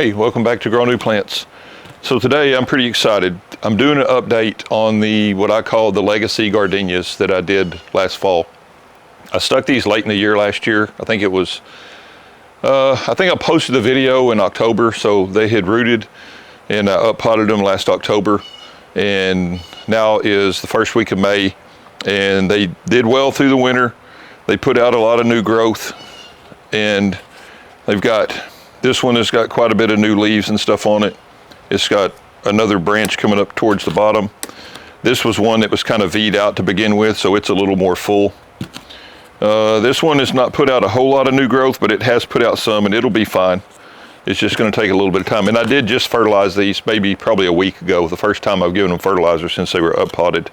Hey, welcome back to Grow New Plants. So today I'm pretty excited. I'm doing an update on what I call the legacy gardenias that I did last fall. I stuck these late in the year last year. I think it was, I think I posted the video in October, so they had rooted, and I uppotted them last October. And now is the first week of May, and they did well through the winter. They put out a lot of new growth, and they've got, this one has got quite a bit of new leaves and stuff on it. It's got another branch coming up towards the bottom. This was one that was kind of V'd out to begin with, so it's a little more full. This one has not put out a whole lot of new growth, but it has put out some, and it'll be fine. It's just going to take a little bit of time. And I did just fertilize these probably a week ago, the first time I've given them fertilizer since they were uppotted.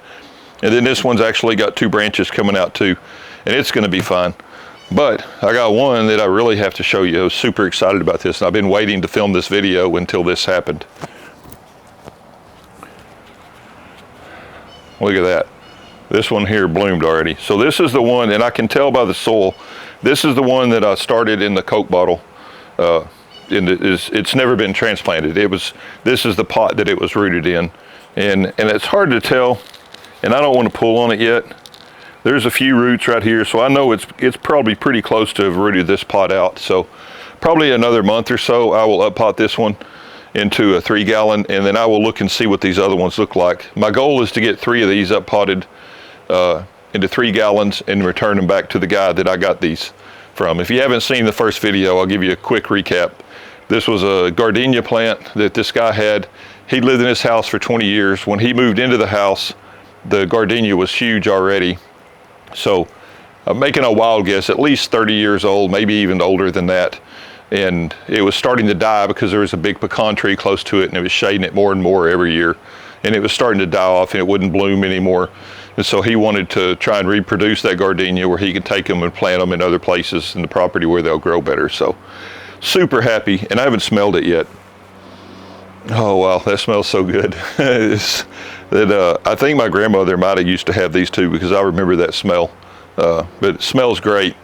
And then this one's actually got two branches coming out too, and it's going to be fine. But I got one that I really have to show you. I was super excited about this, and I've been waiting to film this video until this happened. Look at that. This one here bloomed already. So this is the one, and I can tell by the soil, this is the one that I started in the Coke bottle. It's never been transplanted. This is the pot that it was rooted in. And it's hard to tell, and I don't want to pull on it yet. There's a few roots right here, so I know it's probably pretty close to have rooted this pot out. So probably another month or so, I will uppot this one into a 3-gallon, and then I will look and see what these other ones look like. My goal is to get 3 of these uppotted into 3 gallons and return them back to the guy that I got these from. If you haven't seen the first video, I'll give you a quick recap. This was a gardenia plant that this guy had. He lived in his house for 20 years. When he moved into the house, the gardenia was huge already. So I'm making a wild guess, at least 30 years old, maybe even older than that. And it was starting to die because there was a big pecan tree close to it, and it was shading it more and more every year. And it was starting to die off, and it wouldn't bloom anymore. And so he wanted to try and reproduce that gardenia where he could take them and plant them in other places in the property where they'll grow better. So super happy, and I haven't smelled it yet. Oh wow, that smells so good. I think my grandmother might have used to have these too, because I remember that smell. But it smells great.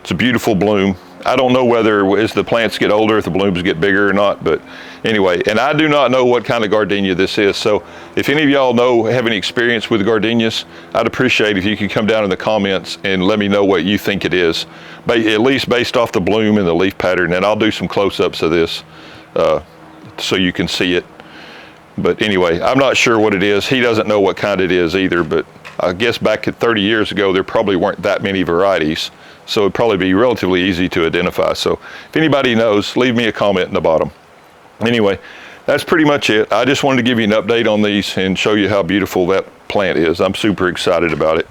It's a beautiful bloom. I don't know whether as the plants get older, if the blooms get bigger or not, but anyway, and I do not know what kind of gardenia this is. So if any of y'all have any experience with gardenias, I'd appreciate if you could come down in the comments and let me know what you think it is, at least based off the bloom and the leaf pattern, and I'll do some close-ups of this so you can see it. But anyway, I'm not sure what it is. He doesn't know what kind it is either, but I guess back at 30 years ago, there probably weren't that many varieties. So it'd probably be relatively easy to identify. So if anybody knows, leave me a comment in the bottom. Anyway, that's pretty much it. I just wanted to give you an update on these and show you how beautiful that plant is. I'm super excited about it.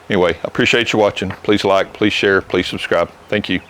Anyway, I appreciate you watching. Please like, please share, please subscribe. Thank you.